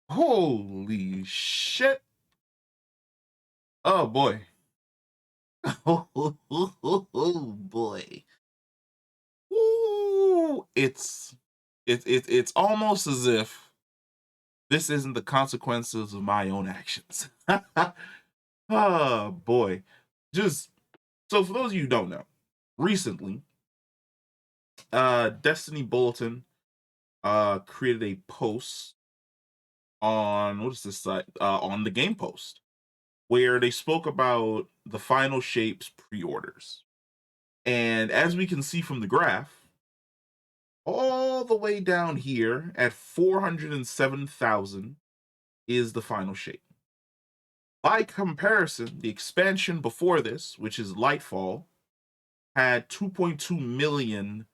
Holy shit. Oh boy. Oh boy. Ooh, it's almost as if this isn't the consequences of my own actions. Oh boy. Just so for those of you who don't know, recently, Destiny Bulletin created a post on what is this site? On the game post, where they spoke about the Final Shapes pre-orders. And as we can see from the graph, all the way down here at 407,000 is the Final Shape. By comparison, the expansion before this, which is Lightfall, had 2.2 million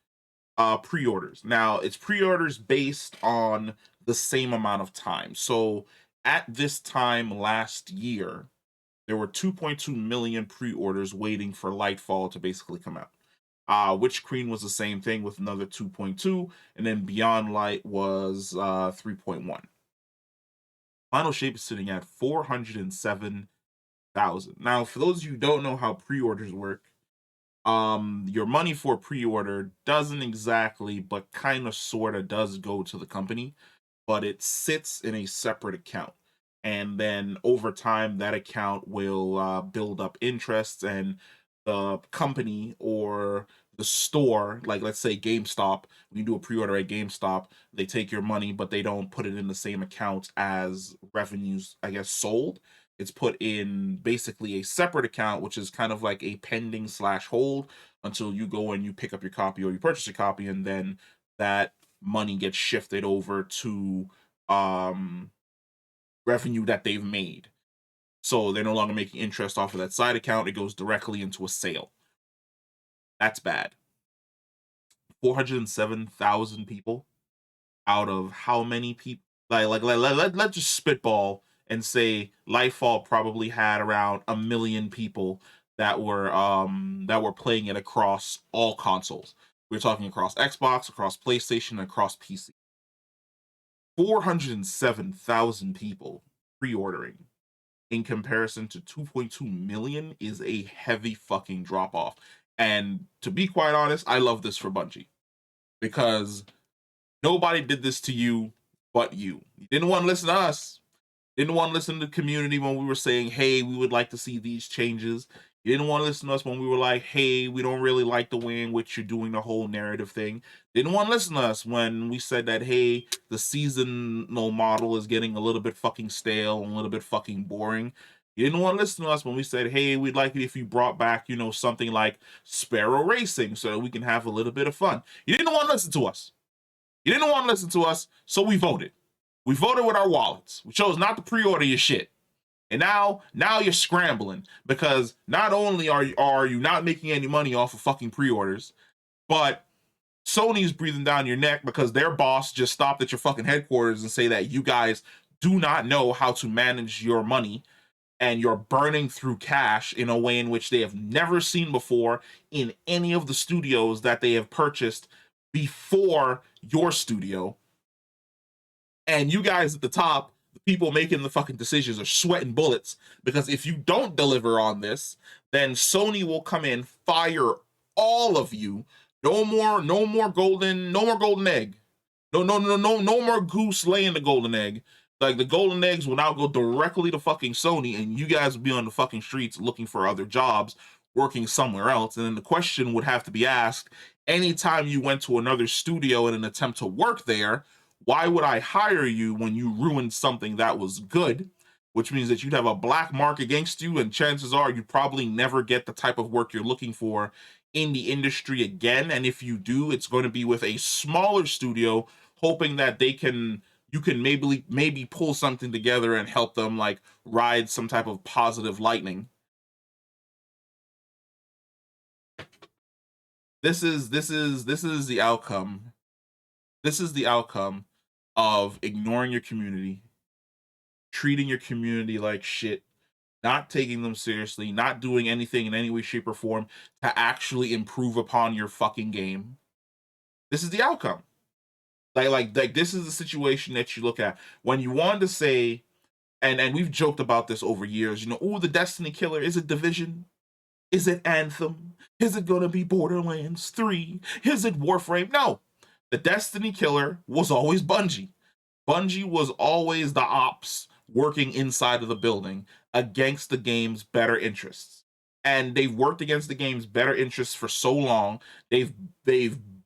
pre-orders. Now, it's pre-orders based on the same amount of time. So at this time last year, there were 2.2 million pre-orders waiting for Lightfall to basically come out. Witch Queen was the same thing with another 2.2, and then Beyond Light was 3.1. Final Shape is sitting at 407,000. Now, for those of you who don't know how pre-orders work, your money for pre-order doesn't exactly, but kind of sort of does go to the company, but it sits in a separate account. And then over time, that account will build up interest, and the company or the store, like let's say GameStop, when you do a pre-order at GameStop, they take your money, but they don't put it in the same account as revenues, I guess, sold. It's put in basically a separate account, which is kind of like a pending slash hold until you go and you pick up your copy or you purchase a copy, and then that money gets shifted over to revenue that they've made. So they're no longer making interest off of that side account. It goes directly into a sale. That's bad. 407,000 people out of how many people? Let's just spitball and say Lightfall probably had around a million people that were playing it across all consoles. We're talking across Xbox, across PlayStation, across PC. 407,000 people pre-ordering in comparison to 2.2 million is a heavy fucking drop off. And to be quite honest, I love this for Bungie because nobody did this to you but you. You didn't want to listen to us. Didn't want to listen to the community when we were saying, hey, we would like to see these changes. You didn't want to listen to us when we were like, hey, we don't really like the way in which you're doing the whole narrative thing. Didn't want to listen to us when we said that, hey, the seasonal model is getting a little bit fucking stale and a little bit fucking boring. You didn't want to listen to us when we said, hey, we'd like it if you brought back, something like Sparrow Racing so that we can have a little bit of fun. You didn't want to listen to us. You didn't want to listen to us, so we voted. We voted with our wallets. We chose not to pre-order your shit. And now you're scrambling because not only are you not making any money off of fucking pre-orders, but Sony's breathing down your neck because their boss just stopped at your fucking headquarters and say that you guys do not know how to manage your money and you're burning through cash in a way in which they have never seen before in any of the studios that they have purchased before your studio. And you guys at the top, the people making the fucking decisions, are sweating bullets because if you don't deliver on this, then Sony will come in, fire all of you. No more golden egg. No more goose laying the golden egg. Like the golden eggs will now go directly to fucking Sony, and you guys will be on the fucking streets looking for other jobs, working somewhere else. And then the question would have to be asked anytime you went to another studio in an attempt to work there, why would I hire you when you ruined something that was good? Which means that you'd have a black mark against you, and chances are you'd probably never get the type of work you're looking for in the industry again. And if you do, it's going to be with a smaller studio, hoping that you can maybe pull something together and help them like ride some type of positive lightning. This is the outcome. This is the outcome of ignoring your community, treating your community like shit, not taking them seriously, not doing anything in any way, shape, or form to actually improve upon your fucking game. This is the outcome. Like this is the situation that you look at when you want to say, and we've joked about this over years. You know, oh, the Destiny killer, is it Division? Is it Anthem? Is it gonna be Borderlands 3? Is it Warframe? No, the Destiny killer was always Bungie. Bungie was always the ops working inside of the building against the game's better interests. And they've worked against the game's better interests for so long. They've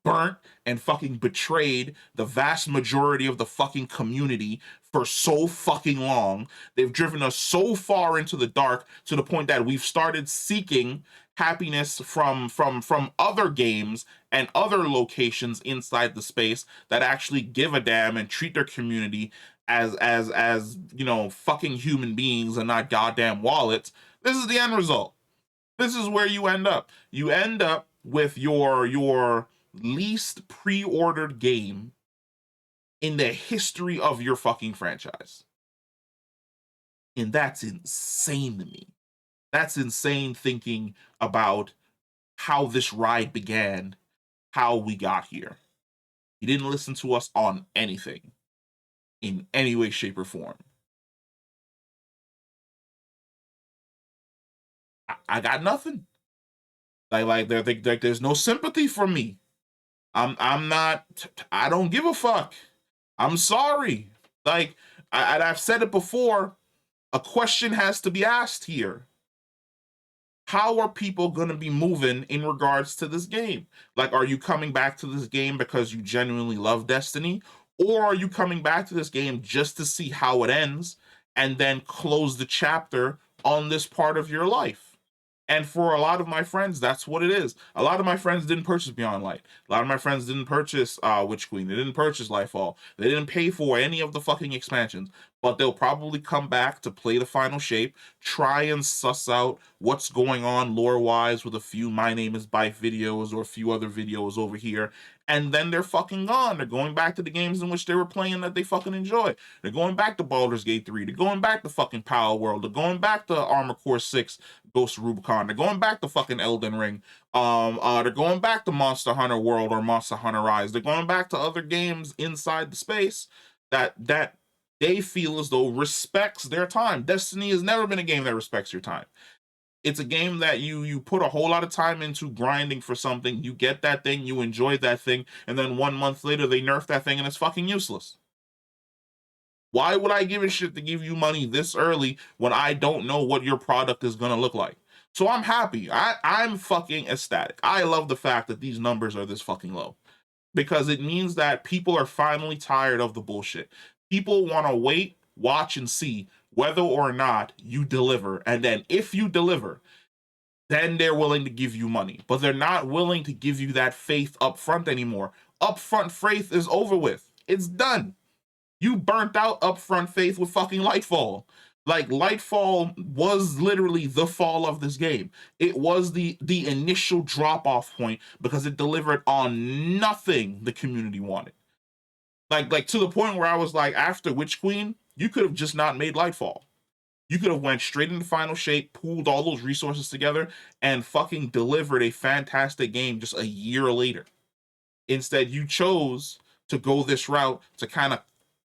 burnt and fucking betrayed the vast majority of the fucking community for so fucking long. They've driven us so far into the dark to the point that we've started seeking happiness from other games and other locations inside the space that actually give a damn and treat their community as you know, fucking human beings and not goddamn wallets. This is the end result. This is where you end up. You end up with your least pre-ordered game in the history of your fucking franchise. And that's insane to me. That's insane thinking about how this ride began, how we got here. You didn't listen to us on anything in any way, shape, or form. I got nothing. There's no sympathy from me. I'm not. I don't give a fuck. I'm sorry. Like I've said it before. A question has to be asked here. How are people going to be moving in regards to this game? Like, are you coming back to this game because you genuinely love Destiny? Or are you coming back to this game just to see how it ends and then close the chapter on this part of your life? And for a lot of my friends, that's what it is. A lot of my friends didn't purchase Beyond Light. A lot of my friends didn't purchase Witch Queen. They didn't purchase Lightfall. They didn't pay for any of the fucking expansions. But they'll probably come back to play the final shape, try and suss out what's going on lore-wise with a few My Name is Bife videos or a few other videos over here. And then they're fucking gone. They're going back to the games in which they were playing that they fucking enjoy. They're going back to Baldur's Gate 3. They're going back to fucking Power World. They're going back to Armored Core 6 Ghost of Rubicon. They're going back to fucking Elden Ring. They're going back to Monster Hunter World or Monster Hunter Rise. They're going back to other games inside the space that they feel as though respects their time. Destiny has never been a game that respects your time. It's a game that you put a whole lot of time into grinding for something. You get that thing, you enjoy that thing, and then 1 month later they nerf that thing and it's fucking useless. Why would I give a shit to give you money this early when I don't know what your product is going to look like? So I'm happy. I'm fucking ecstatic. I love the fact that these numbers are this fucking low because it means that people are finally tired of the bullshit. People want to wait, watch, and see whether or not you deliver. And then if you deliver, then they're willing to give you money. But they're not willing to give you that faith up front anymore. Upfront faith is over with. It's done. You burnt out upfront faith with fucking Lightfall. Like Lightfall was literally the fall of this game. It was the initial drop off point because it delivered on nothing the community wanted. Like to the point where I was like, after Witch Queen, you could have just not made Lightfall. You could have went straight into final shape, pooled all those resources together, and fucking delivered a fantastic game just a year later. Instead, you chose to go this route to kind of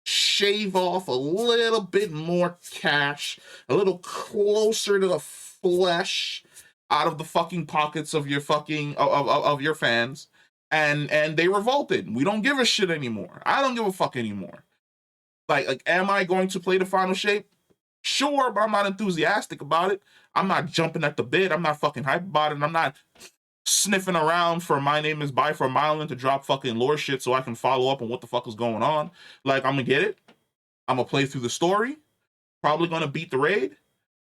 shave off a little bit more cash, a little closer to the flesh out of the fucking pockets of your fucking of your fans, and they revolted. We don't give a shit anymore. I don't give a fuck anymore. Like am I going to play the final shape? Sure, but I'm not enthusiastic about it. I'm not jumping at the bit. I'm not fucking hype about it. I'm not sniffing around for My Name is By for a Mile to drop fucking lore shit so I can follow up on what the fuck is going on. Like, I'm gonna get it. I'm gonna play through the story. Probably gonna beat the raid,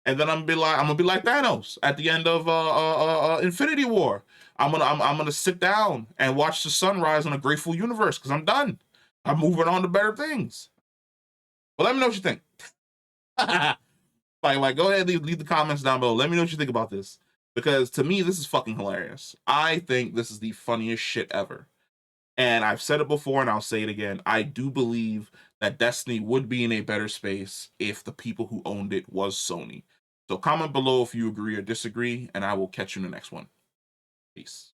and then I'm gonna be like Thanos at the end of Infinity War. I'm gonna sit down and watch the sunrise on a grateful universe because I'm done. I'm moving on to better things. But let me know what you think. like go ahead, leave the comments down below. Let me know what you think about this. Because to me, this is fucking hilarious. I think this is the funniest shit ever. And I've said it before and I'll say it again. I do believe that Destiny would be in a better space if the people who owned it was Sony. So comment below if you agree or disagree, and I will catch you in the next one. Peace.